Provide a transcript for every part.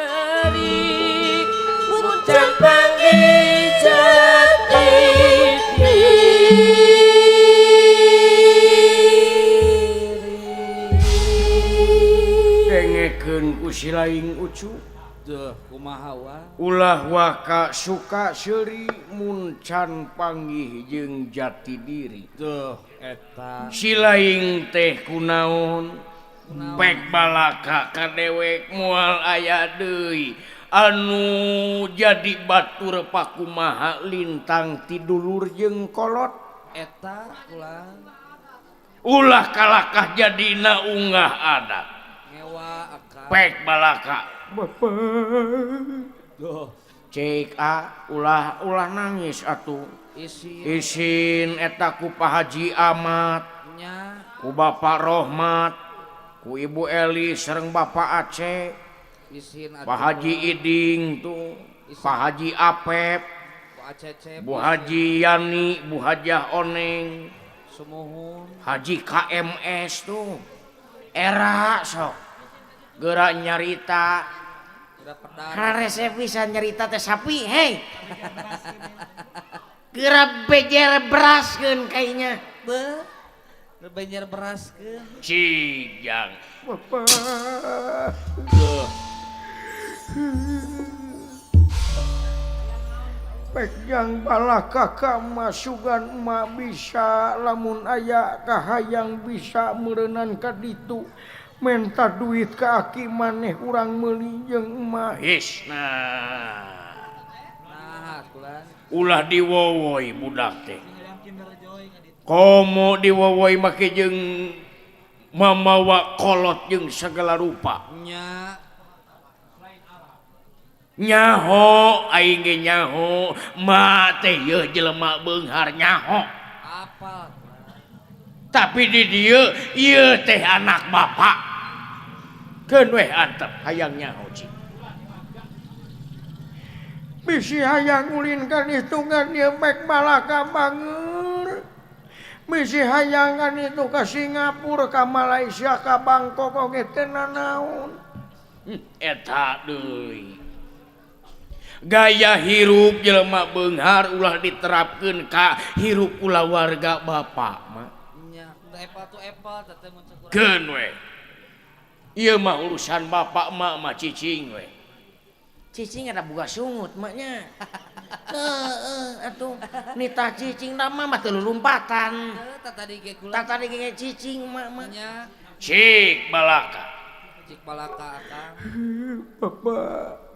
dari puncak panggih jati dengekeun ku si laing ucu tuh kumaha wa ulah waka suka seuri muncan panggih jeung jati diri tuh eta si laing teh kunaon pek balaka ka dewek moal aya deui anu jadi batur pakumaha lintang tidulur jeung kolot eta ulah kalakah jadina unggah adat ngewa akang pek balaka bapak tuh cek ulah nangis atuh isin eta ku Pak Haji Ahmad nya ku Bapak Rohmat ku Ibu Eli sareng Bapak Aceh isin Pak Haji Iding tuh Pak Haji Apep Bu Haji Yani Bu Hajah Oneng sumuhun Haji KMS tuh era sok gerak nyarita karena resep bisa nyarita teh sapi hei gerak bejer beraskeun kayaknya be bejer beraskeun cijang bapak pejang balaka kamasugan emak bisa lamun aya kahayang bisa merenan ka ditu menta duit ka aki maneh urang meuli jeung emak nah ulah diwowoy budak teh komo diwowoy make jeung mamawa kolot jeung segala rupa nyaho aing ge nyaho ma teh yeuh jelema beunghar nyaho apa tapi di dieu ieu teh anak bapak keun weh antep hayang nyaho cing bisi hayang ulin ka hitungan ieu mek balaka banger bisi hayang kan itu ka Singapura ka Malaysia ka Bangkok oge teh nanaon eta deui gaya hirup jelema beunghar ulah diterapkeun ka hirup ulah warga bapak mah nya epal tu epal teh mun cukup keun we ieu mah urusan bapak emak mah cicing we cicing ada buka sungut maknya atuh nita cicing nama mah teu lompatan tadi ge kula tadi ge cicing mak nya cik balaka akang bapak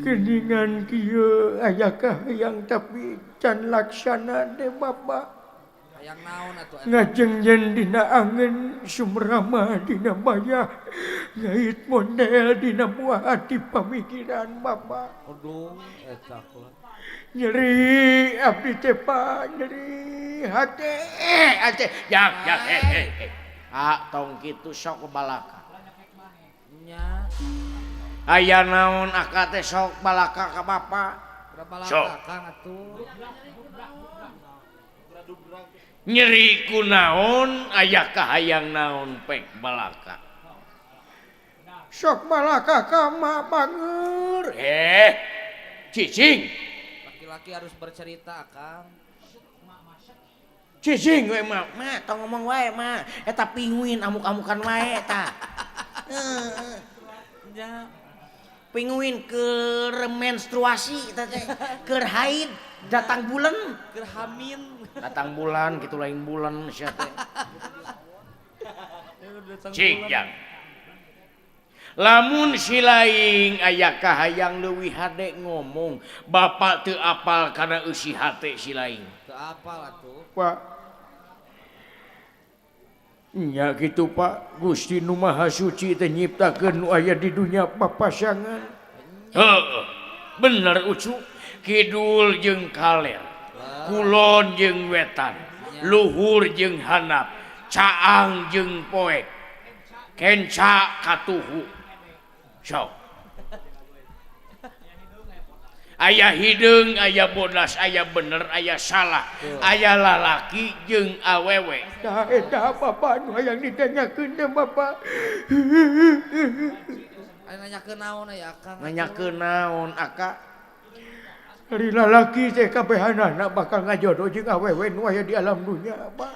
keningan kieu aya kahayang tapi can laksana deh bapak hayang naon atuh ngajengjen dina angen sumrama dina bayah ngait model dina buah hati pamikiran bapak aduh eta kula nyeri abdi teh pak nyeri hati yang tong kitu sok balaka nya aya naon akad teh sok balaka ka bapak sok akang atuh nyeri ku naon aya kahayang naon pek balaka sok balaka ka mak banger cicing laki-laki harus bercerita akang cicing we mah tong ngomong wae mah eta pinguin amuk-amukan wae eta nya pinguin keur menstruasi eta teh keur haid datang bulan keur hamil datang bulan gitu lain bulan sia teh cik jang lamun si laing aya kahayang leuwih hade ngomong bapak teu apal kana eusi hate si laing teu apal atuh pak nya kitu pak Gusti Nu Maha Suci teh nyiptakeun nu aya di dunya papasangan heuh bener ucu kidul jeung kaler kulon jeung wetan luhur jeung handap caang jeung poek kenca katuhu sok aya hideung aya bodas aya bener aya salah aya lalaki jeung awewe eta bapak nu hayang ditanyakeun teh bapak Aya nanyakeun naon aya Akang? Nanyakeun naon Aka? Ari lalaki teh kabehanana bakal ngajodoh jeung awewe nu aya di alam dunya, Pak.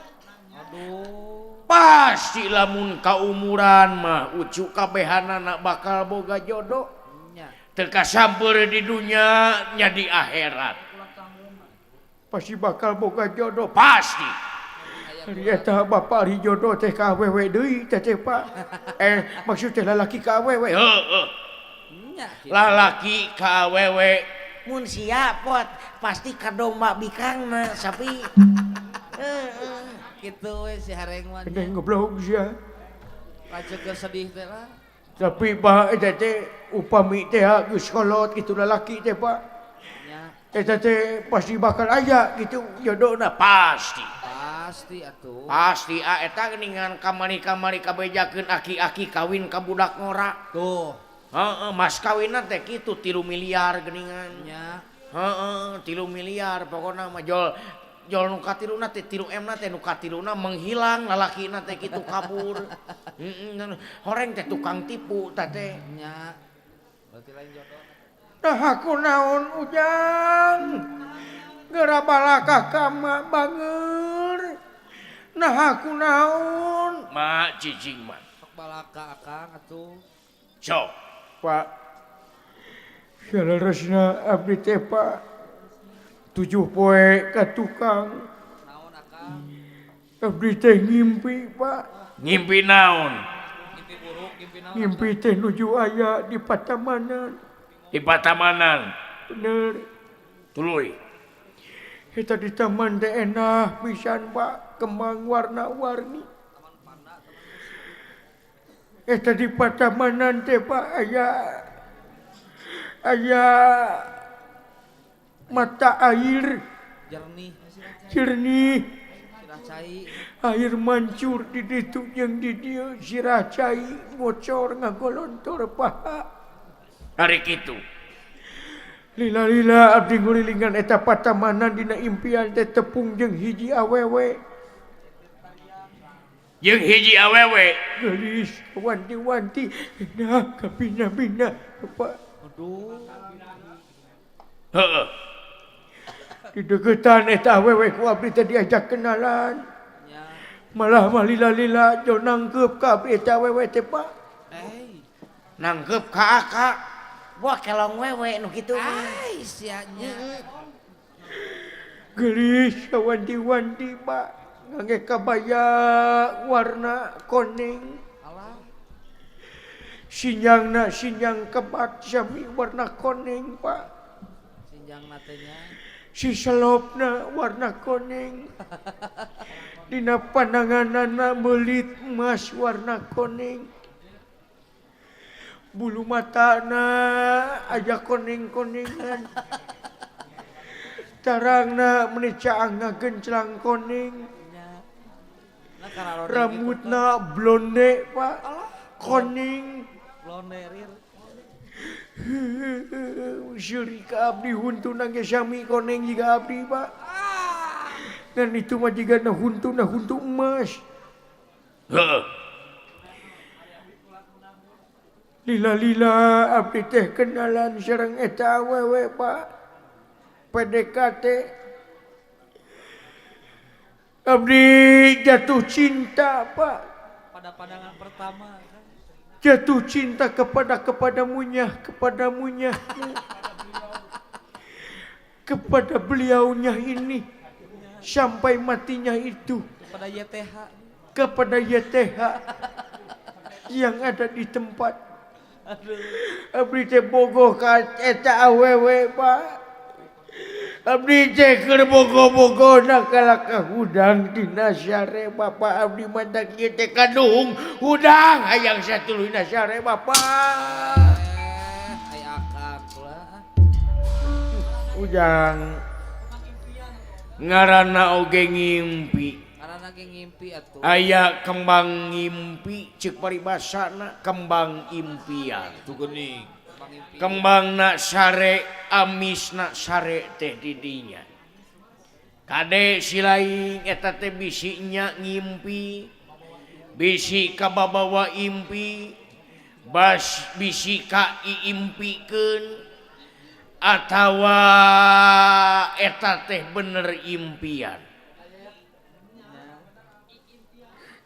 Aduh. Pasti lamun kaumuran mah ucu kabehanana bakal boga jodoh. Nya. Teu kasampeur di dunya nya di akhirat. Pasti bakal boga jodoh, pasti. Ari eta bapak ari jodoh teh ka awewe deui teh Pak. Maksud teh lalaki ka awewe. Heeh. Nya. Lalaki ka awewe mun sia pot pasti ka domba bikangna sapi. Kitu we si hareng mah. Kena goblok sia. Lanceuk sedih teh lah. Tapi Pak eta teh upami teh geus kolot kitu lalaki teh Pak. Nya. Eta teh pasti bakal aya gitu jodohna pasti. Pasti atuh. Pasti eta geuningan kamari-kamari kabejakeun aki-aki kawin ka budak ngora. Tuh. Heeh, mas kawinna teh kitu 3 miliar geuningan. Nya. Heeh, 3 miliar pokona mah jol nu katiluna teh 3 M na teh nu katiluna menghilang lalakina teh kitu kabur. Horeng teh tukang tipu teh. Nya. Berarti lain jodoh. Nah aku naon ujang geura balaka kama banger. Nah aku naon ma cicing mah. Sok balaka Akang atuh. Sok Pak. Salerosna abdi teh Pak 7 poe ka tukang. Naon Akang? Abdi teh ngimpi Pak. Ngimpi naon? Ngimpi buruk, ngimpi naon? Ngimpi teh nuju aya di Patamanan. Di Patamanan. Bener. Tuluy. Eta di taman teh enah pisan Pak, kembang warna-warni. Eta di Patamanan teh Pak aya mata air Jernih. jernih, Sirah cai. air mancur di ditu jeung di dieu sirah cai ngocor ngagolontor paha. Ari kitu. Lila-lila abdi ngulilingan eta Patamanan dina impian teh tepung jeung hiji awewe. Jeung hiji awewe geus wanti-wanti nah kapina-pina Pak. Aduh. Heeh. Di deketan eta awewe ku abdi teh diajak kenalan. Nya. Malah lila-lila jo nangkep ka abdi eta awewe teh Pak. Nangkep ka Aka. Wah kelong wewe nu kitu. Ai sia nya. Gelis wanti-wanti Pak. Ngangge kabaya warna kuning. Alah. Sinjang kebat sami warna kuning Pak. Sinjang natenya. Si selopna warna kuning. Dina pandanganana meulit emas warna kuning. Bulu matana aja kuning-kuningan. Tarangna menica ngagenclang kuning. Nah karena Rambutna blonde Pak. Kuning. blonde rir. Suri ka abdi huntuna ge sami kuning jiga abdi Pak. Dan itu mah jiga na huntu emas. Heeh. Lila-lila abdi teh kenalan sareng eta awewe Pak. PDKT. Abdi jatuh cinta Pak. Pada pandangan pertama kan. Jatuh cinta kepadamunya. Kepada beliaunya ini. Sampai matinya itu. Pada YTH. Kepada YTH. Yang ada di tempat. Aduh. Abdi teh bogoh ka eta awewe Pak. Abdi teh keur bogoh-bogohna kalaka hudang dina sare Bapak abdi mandak ieu teh kaduhung hudang hayang satuluyna sare Bapak. Ai Akang pula. Ujang ngaranna oge ngimpi. Karena ge ngimpi atuh. Aya kembang ngimpi ceuk paribasana kembang impian. Tuh geuning. Ngimpi. Kembangna sare amisna sare teh di dinya. Kade silaing eta teh bisi nya ngimpi. Bisi kababawa impi. bas bisi ka iimpikeun atawa eta teh bener impian.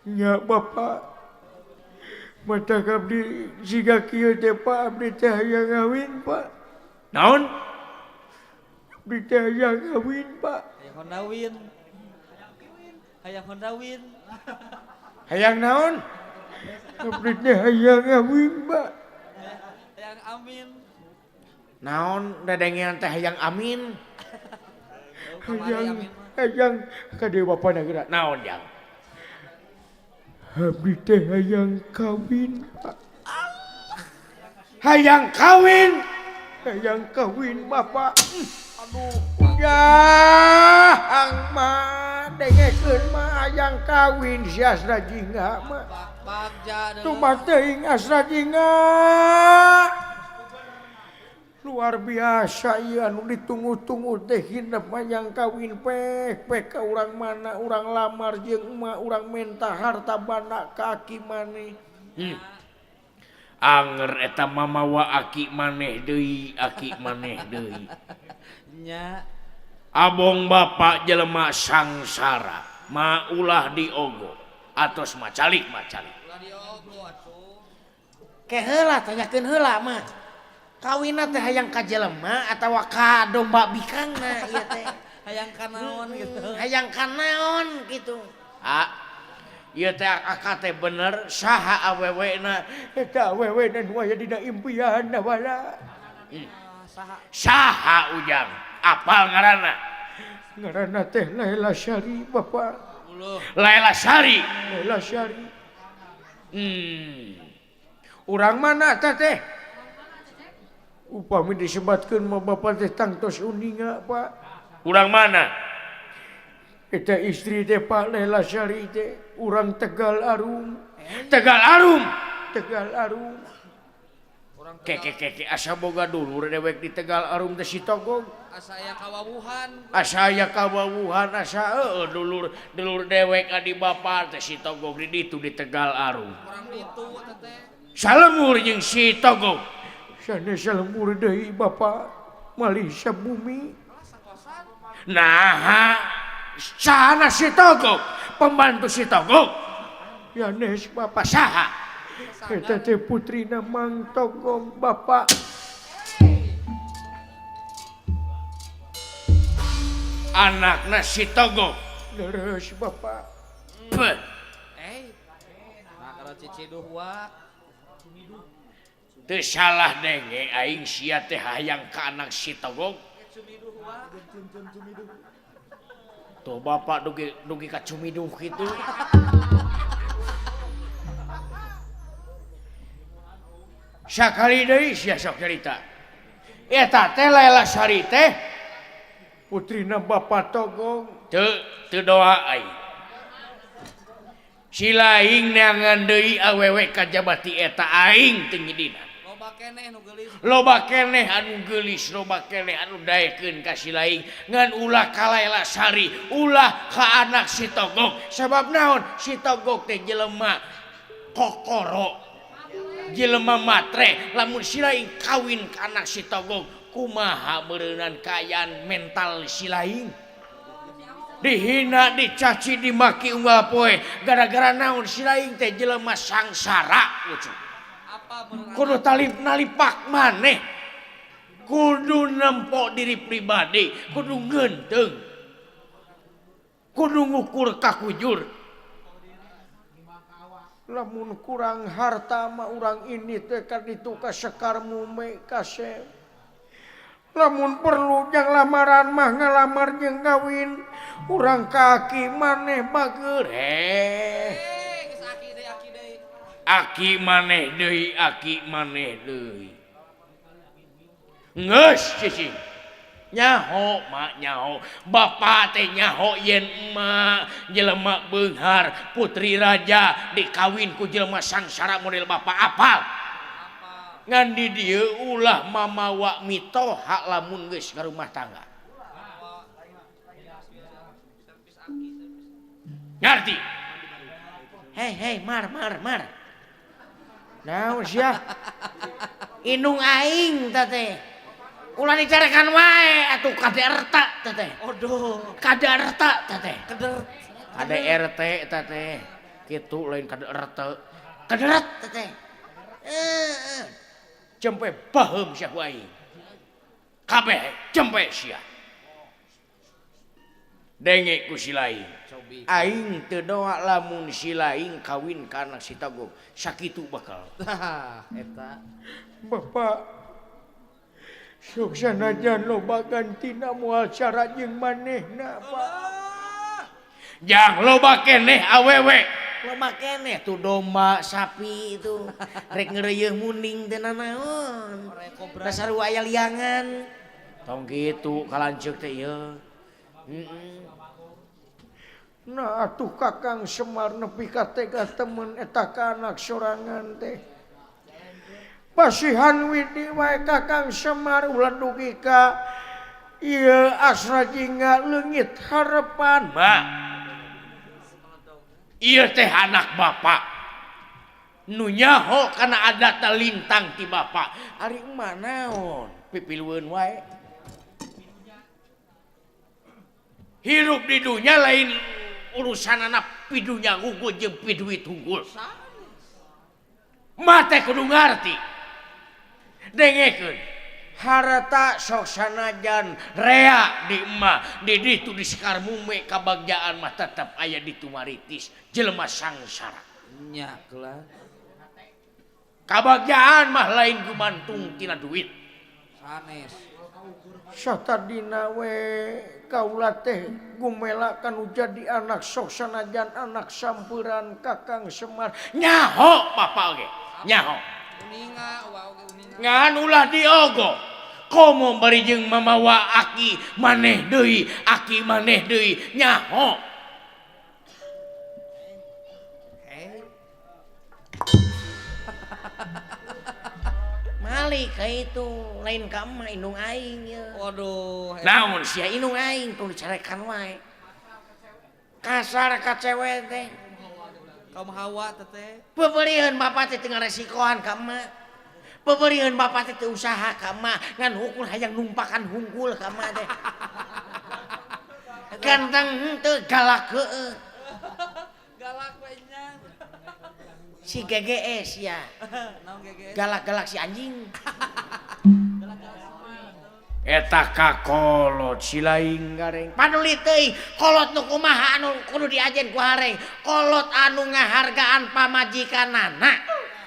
Nya Bapak mata abdi siga kieu teh Pak abdi teh hayang ngawin Pak. Naon? Abdi teh hayang ngawin Pak. Hayang Honda Win. Hayang Honda Win. Hayang naon? Abdi teh hayang ngawin Pak. Hayang Amin. Naon dadengean teh hayang amin? Hayang kade bapana geura. Naon jang? Abdi teh hayang kawin Pak. Hayang kawin. Hayang kawin Bapak. Aduh. Ya, mah dengekeun mah hayang kawin si Asra Jingga mah. Bagja Tumak teuing Asra Jingga. Luar biasa ieu anu ditunggu-tunggu teh hinep hayang kawin pek ka urang mana urang lamar jeung emak urang minta harta banda ka aki maneh. Anger eta mamawa aki maneh deui, aki maneh deui. nya Abong bapak jelema sangsara, ma ulah diogo atos macalik-macalik. ulah diogo atuh. Ke heula tanyakeun heula mah. Kawinna teh hayang ka jelema atawa ka domba bikangna ieu teh. Hayang kanaon gitu. Hayang ka naon gitu. Ieu teh akak teh bener saha awewena. Eta awewena nu aya dina impianna bala. Saha? Saha ujang? Apal ngaranna? Ngaranna teh Laila Syari Bapak. Uluh. Laila Sari. Laila Syari. Urang mana eta teh? Upami disebatkeun mah Bapak teh tangtos uninga Pak. Urang mana? Eta istri teh Pak Laila Syari teh urang Tegal Arum. Tegal Arum. Tegal Arum. Keke asa boga dulur dewek di Tegal Arum teh Sitogog. Asa aya kawawuhan. Asa aya kawawuhan asa dulur dewek adi bapa teh Sitogog di ditu di Tegal Arum. Urang ditu eta teh. Salemur jeung Sitogog. Sanes lemur deui Bapak malih sabumi. Nah, sana Sitogog, pembantu Sitogog. Yanes Bapak Saha? eta teh putrina Mang Togog Bapak. Anakna Sitogog. Leres Bapak. Beuh. Nah kalau ciciduh wa. Teu salah denge aing sia teh hayang ka anak Sitogog. Cumiduh wa. Tuh bapak dugi ka cumiduh kitu. Sakali deui sia sok cerita. Eta teh Laila Sari teh Putrina Bapak Togog. teu doa aing. Si laing neangan deui awewe ka jabati eta aing teu ngidina. Loba keneh nu geulis. Loba keneh anu geulis, loba keneh anu daekeun ka si laing ngan ulah ka Laila Sari, ulah ka anak Sitogog. Sabab naon? Sitogog teh jelema kokoro. Jelema matre, lamun si laing kawin ka anak Sitogog, kumaha beureunan kaayaan mental si laing? Dihina, dicaci, dimaki unggal poe gara-gara naon si laing teh jelema sangsara lucu. Apa beneran? Kudu talip nalipak maneh. Kudu nempo diri pribadi, kudu ngeunteung. Kudu ngukur kakujur. Lamun kurang harta mah urang ini teh kan itu ka sekar mume kasep. Lamun perlu jang lamaran mah ngalamar jeung kawin urang kaki maneh bageur. Geus aki deui. Aki maneh deui. Geus cicing. Nyaho mak nyaho. Bapa teh nyaho yen emak jelema beunghar putri raja dikawin ku jelema sangsara model bapa apal. Ngan di dieu ulah mamawa mitoha lamun geus ka rumah tangga. Ngarti? Hei, mar. Naon sia? Inung aing teh. Ulah dicarekan wae atuh KDRT teh. Aduh. KDRT teh. Keder. KDRT teh. Kitu lain KDRT. KDRT teh. Cempe paham sia ku aing. Kabeh cempe sia. Denge ku si laing. Aing teu doa lamun si laing kawin ka anak si Togog. Sakitu bakal. Eta. Bapak sok sanajan loba gantina moal cara jeung manehna Pak. Jang loba keneh awewe. Loba keneh tuh domba, sapi itu. Rek ngeureuyeun muning teh nanaon. Dasar aya liangan. Tong kitu kalanceuk teh ieu. Nah atuh Kakang Semar nepi ka tega temen eta ka anak sorangan teh. Pasihan widi wae Kakang Semar ulah dugi ka ieu asra jingga leungit harepan. Ma. Ieu teh anak bapak. Nu nyaho kana adatna lintang ti bapak. Ari emah naon? Pipilueun wae. Hirup di dunia lain urusan anak pidunya unggul jeung piduit unggul. Mate kudu ngarti. Dengekeun. Harata sok sanajan rea di emah di ditu di sekar mume kabagjaan mah tetep aya ditu maritis jelema sangsara. Nya lah. Kabagjaan mah lain gumantung tina duit. Sanes. Satadina we kaula teh gumela kanu jadi anak sok sanajan anak sampuran Kakang Semar. Nyaho bapak ge. Nyaho. Uninga wa oge uninga. Ngan ulah diogo. Komo bari jeung mamawa aki maneh deui, aki maneh deui. Nyaho. Malik ka itu lain ka emah indung aing ya. Waduh. Naon sia indung aing tong dicarekan wae. Kasar ka cewek teh. Kaum Hawa teteh. Peubeulieun bapak teh teu ngaresikoan ka emah. Peubeulieun bapak teh teu usaha ka emah ngan hukul hayang numpakan hungkul ka emah teh. Ganteng teu galak heueuh. Galak we nya. Si GGS ya. Naon GGS? Galak-galak si anjing. Eta kakolot si laing gareng. Paduli teuing kolot nu kumaha anu kudu diajen ku hareng. Kolot anu ngahargaan pamajikanana.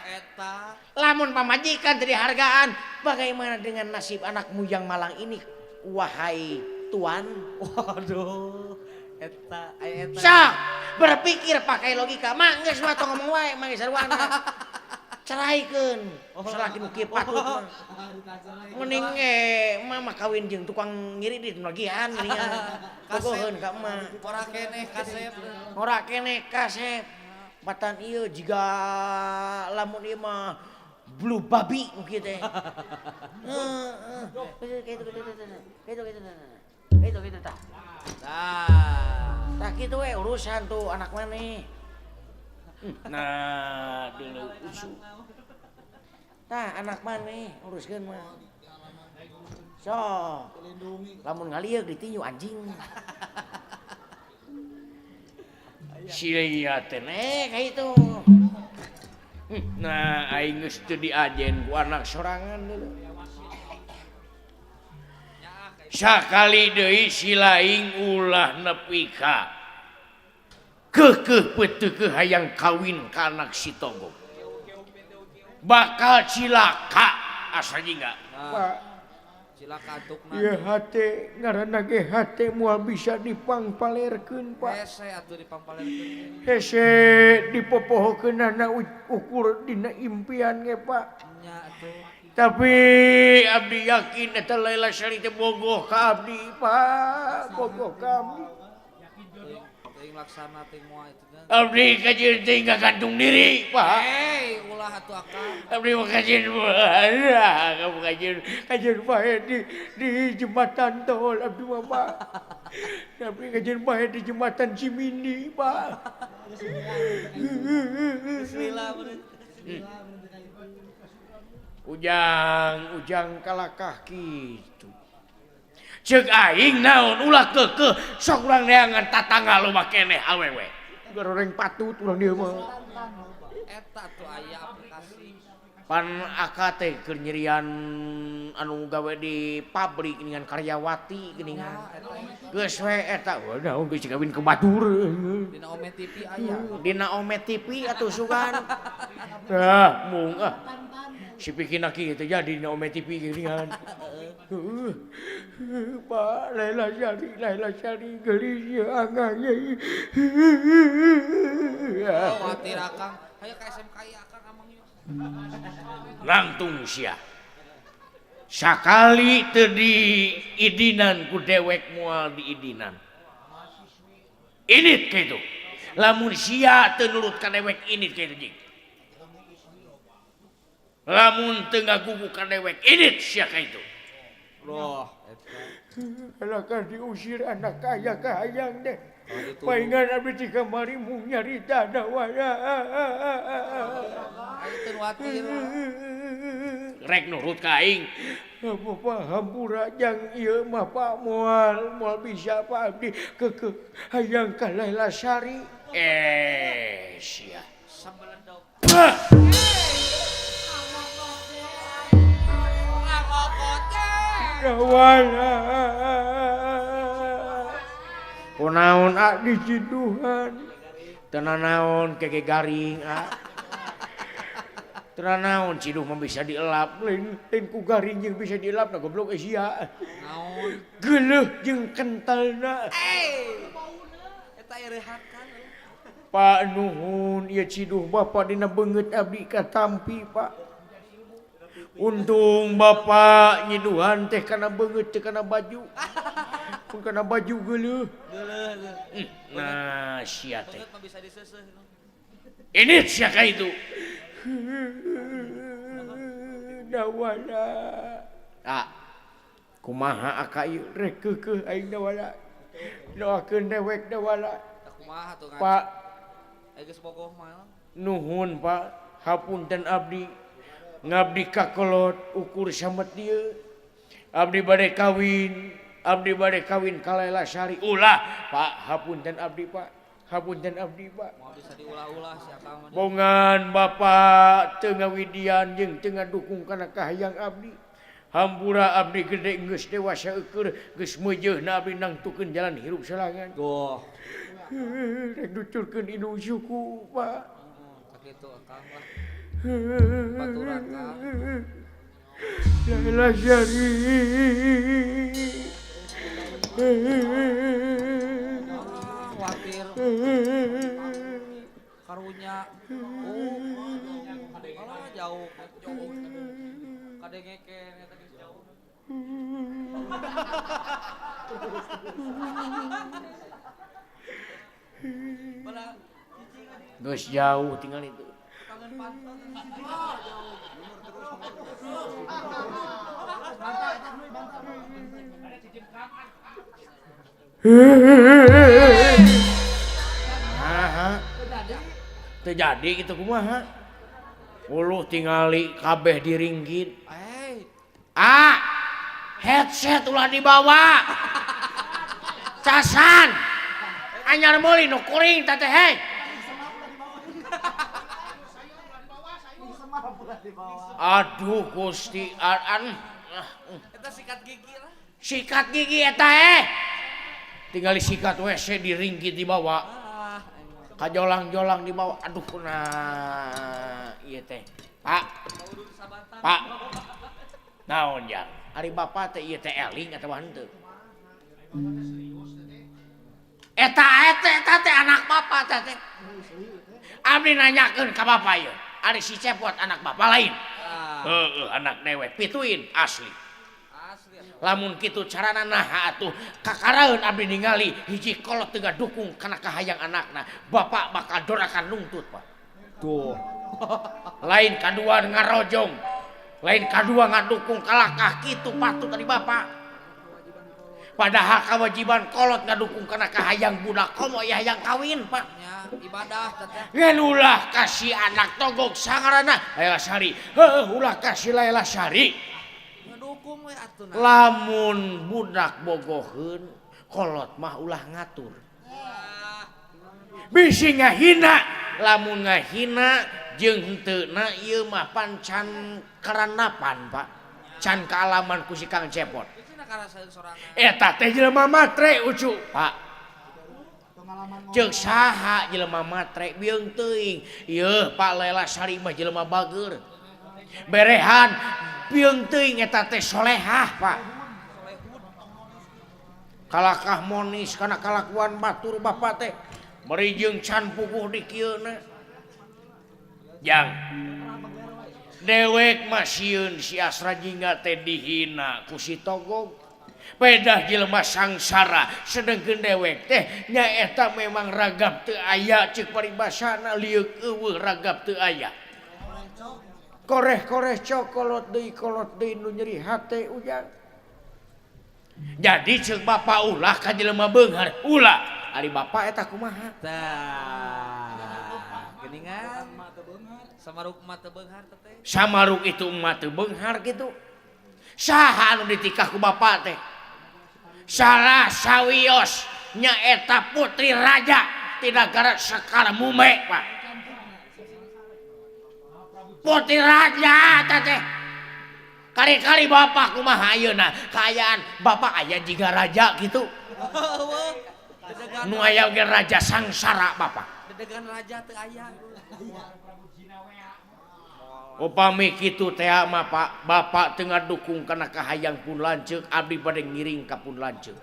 Eta. Lamun pamajikan teu dihargaan, bagaimana dengan nasib anakmu yang malang ini wahai tuan? Waduh. Eta eta. Sok berpikir pakai logika. Mah geus mah tong ngomong wae mah sarwana. Cerahikeun. Salaki nu kieu patut mah. Mending mah kawin jeung tukang ngiri di nagihan geuningan. Pogoheun ka emah. Ora keneh kasep. Ora keneh kasep. Batan ieu jiga lamun ieu mah blue babi nu kieu teh. Gitu tah. Tah kitu we urusan tuh anak maneh. Nah, dulu usu. Tah anak maneh uruskeun mah. So, lamun ngalieur ditinju anjing. Sia teh ka itu. Nah, aing geus teu diajen ku anak sorangan deuleu. Sakali deui si laing ulah nepi ka keukeuh peuteukeuh hayang kawin ka anak si Togog. Bakal cilaka asa jingga. Pak Cilaka antukna. ieu hate ngaranna ge hate moal bisa dipangpalerkeun Pak. Hese atuh dipampalerkeun. Hese dipopohokeunana ukur dina impian ge Pak. Nya atuh. Tapi abdi yakin eta Laila Sari teh bogoh ka abdi Pak, bogoh ka abdi. Teuing laksana teuing moal itu kan. Abdi kajeun teh gantung diri, Pak. Hei, ulah atuh akang. Abdi mah kajeun bae, kamu Kajian bae di jembatan tol abdi mah Pak. Tapi kajian bae di jembatan Cimindi Pak. Bismillah bener. ujang kalakah kitu. Ceuk aing naon ulah keukeuh sok urang neangan tatangga lo keneh awewe. Goreng patut urang dieu mah. Eta tuh aya aplikasi. Pan aka teh keur nyerian anu gawe di pabrik dengan karyawati geuningan. Geus we eta naon geus kawin ke batur. Dina Ome TV aya. Dina Ome TV atuh sugan. Tah mung si pikina kitu jadi dina Ome TV geuningan. Pak Laila Syari gelis ya anganya. Khawatir Akang. Hayu ka SMKI Akang amang yuk. Langtung sia. Sakali teu diidinan ku dewek moal diidinan. Init kitu. Lamun sia teu nurut ka dewek init kitu jing. Lamun teu ngagugu ka dewek init sia kitu. Loh, Kalau kan diusir anak kaya hayang deh. Paingan abdi di kamari mung nyarita da waya. ayo teu khawatir. Rek nurut ka aing. Apa hampura jang ieu mah Pak moal bisa Pak abdi ke hayang ka Laila Syari. Sia. Sambeledog. Wala. Kunaon di ciduhan. Tenanaon keke garing Tenanaon ciduh mah bisa dielap. Lain ku garing jeung bisa dielap na goblok sia. Naon? Geuleuh jeung kentalna. Eta rehat kan. Pak nuhun ieu ciduh Bapak dina beungeut abdi katampi Pak. Untung Bapak nyiduhan teh kana beungeut teh kana baju. Pun kana baju geuleuh. Nah sia teh. Beungeut mah bisa diseuseuh. Ini sia ka itu. Dawala. Kumaha aka ieu Rek keukeuh aing dawala. Doakeun dewek dawala. Da kumaha tuh ngaji. Pak Geus bogoh mah. nuhun Pak, hapunten abdi ngabdi ka kolot ukur samet dieu. Abdi bade kawin ka Laila Syari. Ulah Pak, hapunten abdi Pak. Hapunten abdi Pak. Mau bisa diulah-ulah si Akang mah. Bongan Bapak teu ngawidian jeung teu ngadukung kana kahayang abdi. Hampura abdi gede geus dewasa eukeur geus meujeuhna abdi nangtukeun jalan hirup sorangan. Goh. Rek duculkeun indung suku Pak. Kakitu Akang lah. Baturan Kang. Laila Syari. Khawatir. Karunya. Jauh. Kadengeken eta geus jauh. Geus jauh tinggal itu. Kangen pantun. Terjadi gitu kumaha. Uluh tingali kabeh diringgit. Headset ulah dibawa. Casan. Anyar meuli nu kuring teh hei. Aduh Gusti Eta sikat gigi lah. Sikat gigi eta tinggali sikat WC diringgit dibawa. Kajolang-jolang dibawa. Aduh ieu teh. Pak. Naon ya? Ari bapak teh ieu teh eling atawa henteu? Eta teh anak bapak teh. Abdi nanyakeun ka bapak ieu. Ari si Cepot anak bapak lain. Anak dewek pituin asli. Lamun kitu carana naha atuh kakaraeun abdi ningali hiji kolot teu dukung kana kahayang anakna. Bapak bakal dorakan nungtut, Pak. Tuh. Lain kadua ngarojong. Lain kadua ngadukung kalakah kitu patut dari bapak. Padahal kewajiban kolot ngadukung kana kahayang budak komo ya hayang kawin Pak. nya ibadah teteh. Ngan ulah kasih anak togok sangarana Laila Sari. Ulah kasih Laila Sari. Ngedukung we atuh. Lamun budak bogoheun kolot mah ulah ngatur. Bisi ngahina, lamun ngahina jeung henteuna ieu mah pancan karanapan Pak. Can kaalaman ku si Kang Cepot. Eta teh jelema matre ucu Pak. Ceuk saha jelema matre bieung teuing. Ieu Pak Laila Sari mah jelema bager. Berehan bieung teuing eta teh solehah Pak. Kalakah monis kana kalakuan batur Bapak teh. Bari jeung can puguh di kieuna. Jang. Dewek masieun si Asra jingga teh dihina ku si Togog. Pedah jelema sangsara sedengkeun dewek teh nyaeta memang ragap teu aya ceuk paribasana liuk eueuh ragap teu aya. Koreh-koreh kolot deui nu nyeri hate ujang. Jadi ceuk Bapak ulah ka jelema beunghar ulah ari Bapak eta kumaha? Tah. Geuningan samaruk mah teu beunghar teh. Samaruk itu emak teu beunghar kitu. Saha anu ditikah ku Bapak teh? Salah sawios nyaeta putri raja ti nagara Sekar Mume Pak. Putri raja teh. Kali-kali Bapak kumaha ayeuna kaayaan Bapak aya jiga raja gitu. Nu aya ge raja sangsara Bapak. Dedegan raja teu aya. Upami kitu teh mah Pak, Bapak teu ngadukung kana kahayang pun lanceuk, abdi bade ngiring ka pun lanceuk.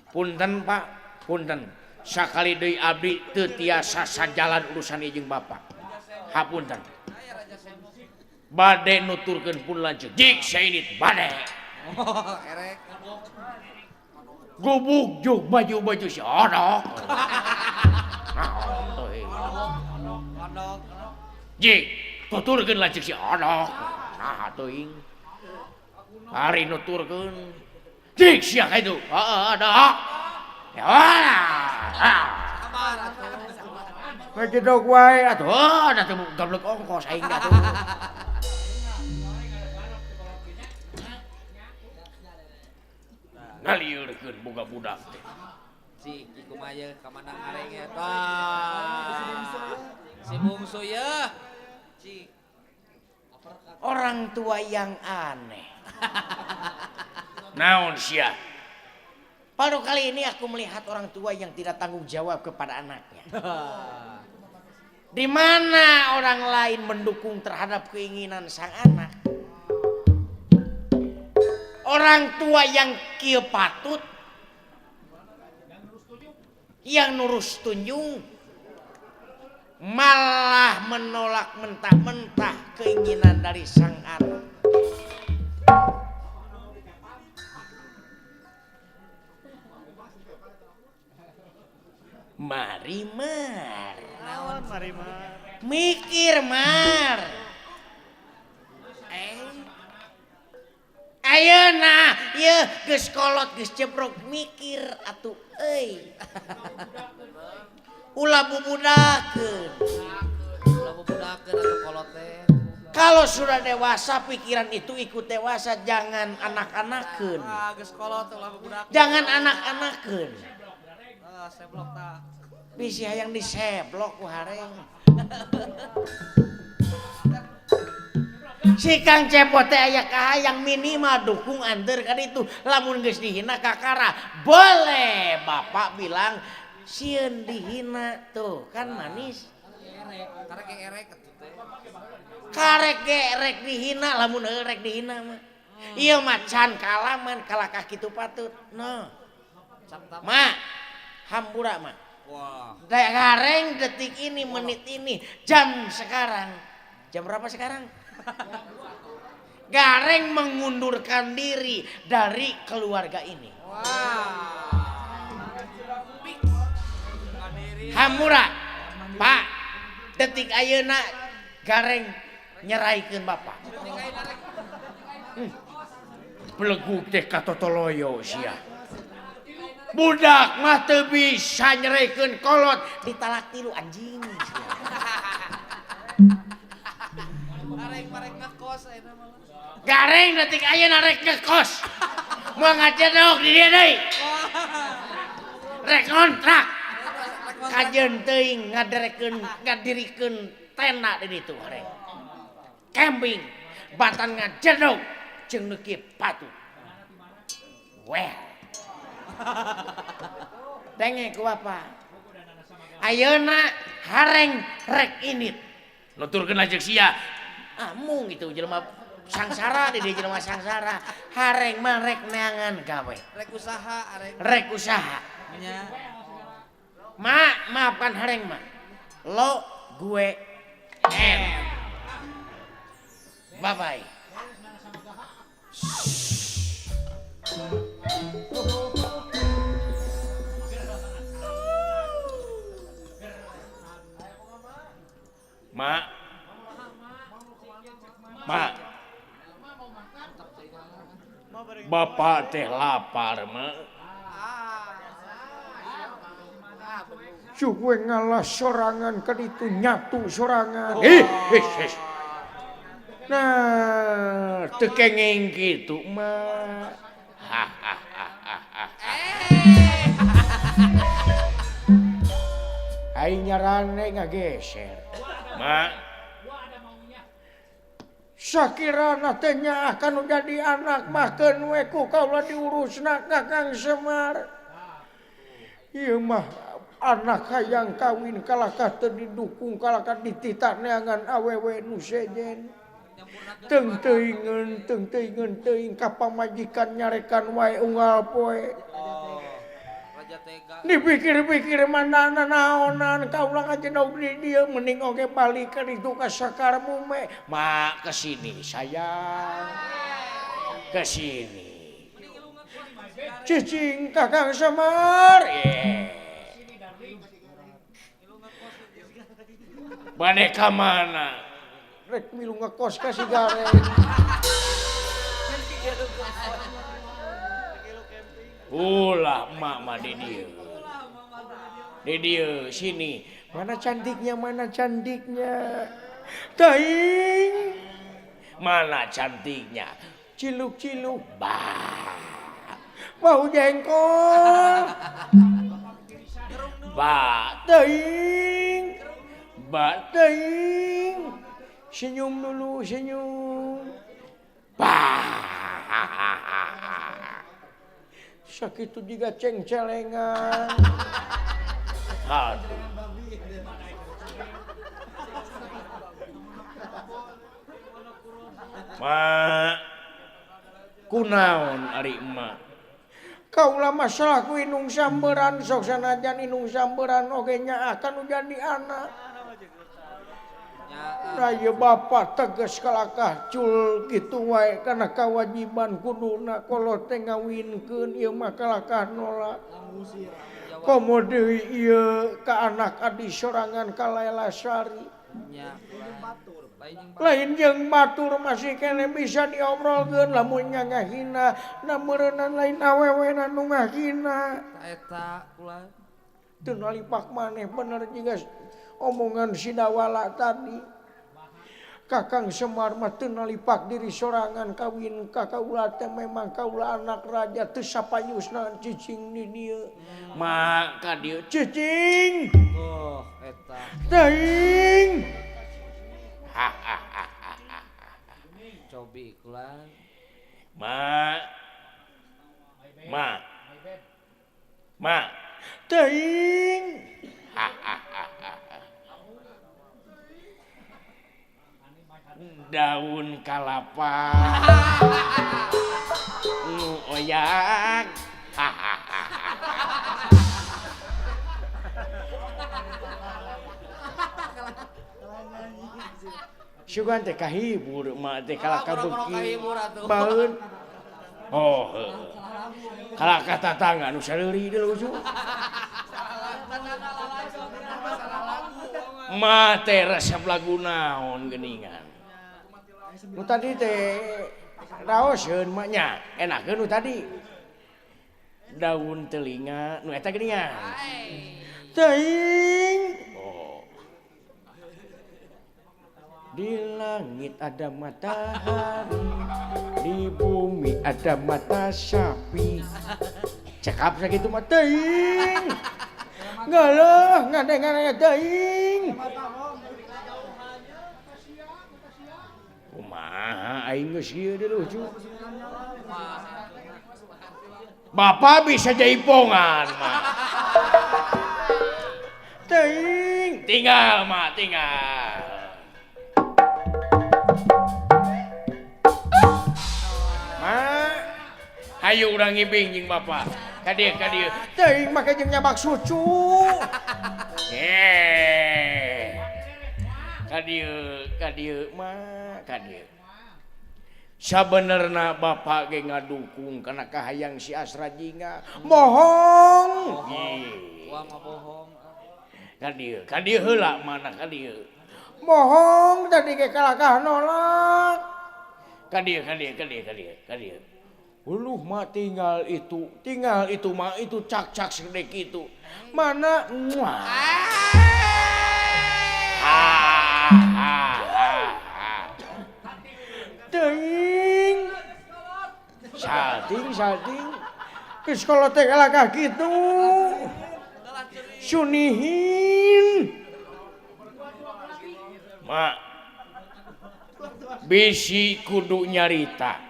Punten Pak, punten. Sakali deui abdi teu tiasa sajalan urusan ieu jeung Bapak. Hapunten. Bade nuturkeun pun lanceuk. Jik sainit bade. Oh, erek. Gubuk juk baju-baju si odok. Naon teh. Odok. Jik, tuturkeun lanceuk si odok. Nah teuing. Ari nuturkeun. Jik sia kitu. Odok. Ya Sabar atuh. Ngejodok wae atuh. Da teu gablek ongkos aing atuh. Ngalieureun boga budak teh. Si Kiku Maya kamanang areng eta. Si bungsu ya. Si Orang tua yang aneh. Naon sia? Baru kali ini aku melihat orang tua yang tidak tanggung jawab kepada anaknya. Di mana orang lain mendukung terhadap keinginan sang anak. Orang tua yang kieu patut, yang nurus tunjung, malah menolak mentah-mentah keinginan dari sang anak. Mari Mar. naon mari mah. Mikir Mar. Ayeuna ieu geus kolot geus ceprok mikir atuh euy. Ulah bubudakeun. Ulah bubudakeun atuh kolot teh. Kalau sudah dewasa pikiran itu ikut dewasa, jangan anak-anakeun. Ah geus kolot ulah bubudakeun. Jangan anak-anakeun. Seblok tah. Bisi hayang diseblok ku hareng. Si Kang Cepot teh aya kahayang minimal dukung anteur ka ditu. Lamun geus dihina kakara, boleh Bapak bilang sieun dihina tuh kan manis. Karek erek atuh teh. Karek gerek dihina lamun eurek dihina mah. Ieu mah can kalaman kalakah kitu patut. Noh. Mak, hambura mah. Wah. Gareng detik ini, menit ini, jam sekarang. Jam berapa sekarang? Gareng mengundurkan diri dari keluarga ini. Wah. Hamura, Pak, detik ayeuna Gareng nyeraikeun Bapak. Beleguk teh katotoloyo sia. Budak mah teu bisa nyerekeun kolot ditalak 3 anjing sia. Arek ngekos ayeuna mah. Gareng detik ayeuna rek ngekos. Moal ngajedog di dieu deui. Rek kontrak. Kajeun teuing ngadirikeun tenda di ditu arek. Camping batan ngajedog jeung neukip patut. Weh. Denge ku apa? Ayeuna hareng rek init. Nuturkeun ajeng sia. Amung gitu jelema sangsara di dieu jelema sangsara. Hareng mah rek neangan gawe. Rek usaha arek. Rek usaha. Nya. Maafkan hareng mah. Lo gue M. Bye bye. Ma, bapak teh lapar, Ma. Cukup ngalah sorangan kan itu nyatu sorangan. Nah, tekengeng gitu, Ma. Aing nyarane ngageser. Ma. Sakirana teh nya akan jadi anak mahkeun we ku kaula diurusna Kakang Semar. Ieu mah anak hayang kawin kalakah teu didukung kalakah dititah neangan awewe nu sejen. Teung teuing ka pamajikan nyarekan wae unggal poe. Dipikir-pikir mandana naonan kaula ngajedog di dieu mending oge balik ka ditu ka sakarmu me. Ma kesini sayang. Kesini. Cicing Kakang Semar. Bane ka mana? Rek milu ngekos ka si Gareng. Ulah emak mah di dieu. Di dieu sini. Mana cantiknya. Taing. Mana cantiknya? Ciluk-ciluk. Bau jengkol. Taing. Taing. Senyum dulu, senyum. Sakitu juga ceng-celengan. Aduh. Ma, kunaon ari emak? Kaulah masalah ku inung samberan sok sanajan inung samberan oge nya akan jadi anak. Raya bapak tegas kalakah cul gitu wae kana kewajiban kuduna kolot teh ngawinkeun ieu mah kalakah nolak. Komo deui ieu ka anak adi sorangan ka Laila Sari. Lain jeung batur masih kene bisa diobrolkeun lamun nya ngahina na meureunna lain awewe nu ngahina. Eta kula Teu nalipak maneh bener jiga omongan si Dawala tadi. Kakang Semar mah teu nalipak diri sorangan kawin ka kaula teh memang kaula anak raja teu sapayusna cicing di dieu. Ma ka dieu Cicing. oh eta Taing. cobi kula Ma. Taing. Daun kalapa nu oyak. Sugan teh kahibur mah teh kalaka beuki. baheun Oh, kalaka tatangga nu sareuli deui lucu. Ma teh resep lagu naon geuningan. Nu tadi teh raoseun maknya enakeun nu tadi daun telinga nu eta geuningan teuing oh di langit ada matahari di bumi ada mata sapi cekap sakitu mah teuing galeuh ngadengan teuing kumaha aing geus ieu deui lucu Bapak bisa jaipongan mah teuing tinggal mah tinggal mah hayu urang ngibing jeung Bapak ka dieu teuing make jeung nyabak sucu ka dieu mah ka dieu sabenerna Bapak ge ngadukung kana kahayang si Asra Jingga bohong Wah mah bohong. ka dieu heula mana ka dieu bohong tadi ge kalakah nolak ka dieu uluh mah tinggal itu mah itu cak sedek itu mana teuing salting geus kolot teh kalakah kitu sunihin mak bisi kudu nyarita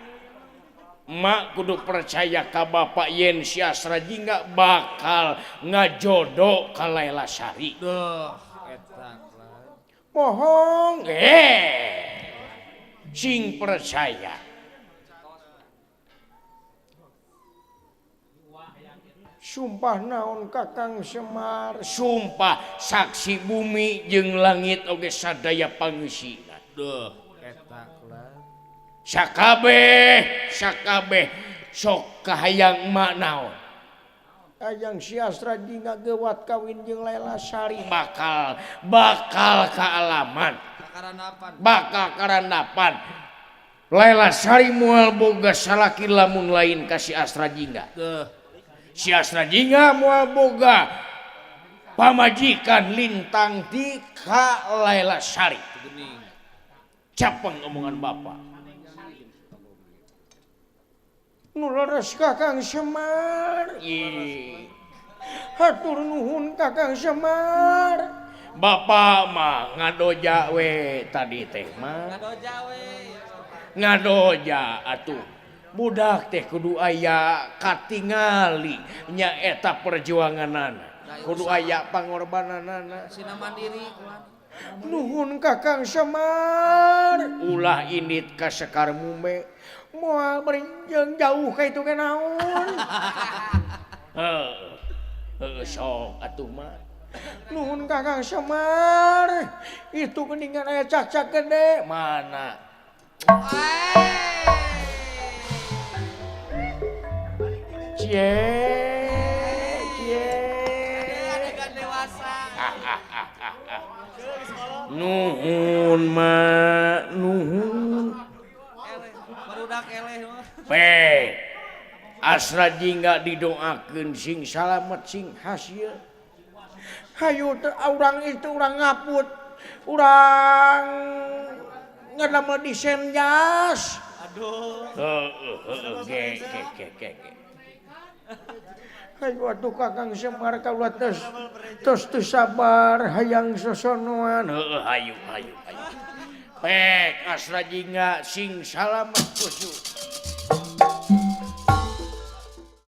mak kudu percaya ka Bapak yen si Asra Jingga bakal ngajodo ka Laila Sari Duh, eta bohong sing percaya sumpah naon Kakang Semar sumpah saksi bumi jeung langit oge sadaya pangeusina Duh, eta sakabeh sok kahayang emak naon hayang si Asra Jingga gewat kawin jeung Laila Sari bakal kaalaman bakal karandapan Laila Sari moal boga salaki lamun lain ka si Asra Jingga si Asra Jingga moal boga pamajikan lintang ti ka Laila Sari capeng omongan Bapak nu leres Kakang Semar hatur nuhun Kakang Semar Bapak mah ngadoja we tadi teh mah ngadoja atuh budak teh kudu aya katingali nya eta perjuanganana kudu aya pangorbananana Sina mandiri nuhun Kakang Semar ulah indit ka Sekar Mume moal berenjeng jauh ka itu ge naon sok atuh mah nuhun Kakang Semar itu geuningan aya cak-cak gede mana cie adegan dewasa. nuhun mah nuhun Barudak eleh mah. Asra Jingga didoakeun sing salamet sing hasil hayu urang itu urang ngaput urang ngadamel desain jas Aduh. ge hayu atuh Kakang Semar kaula tos teu sabar hayang sosonoan hayu Asra Jingga sing salamet kusuk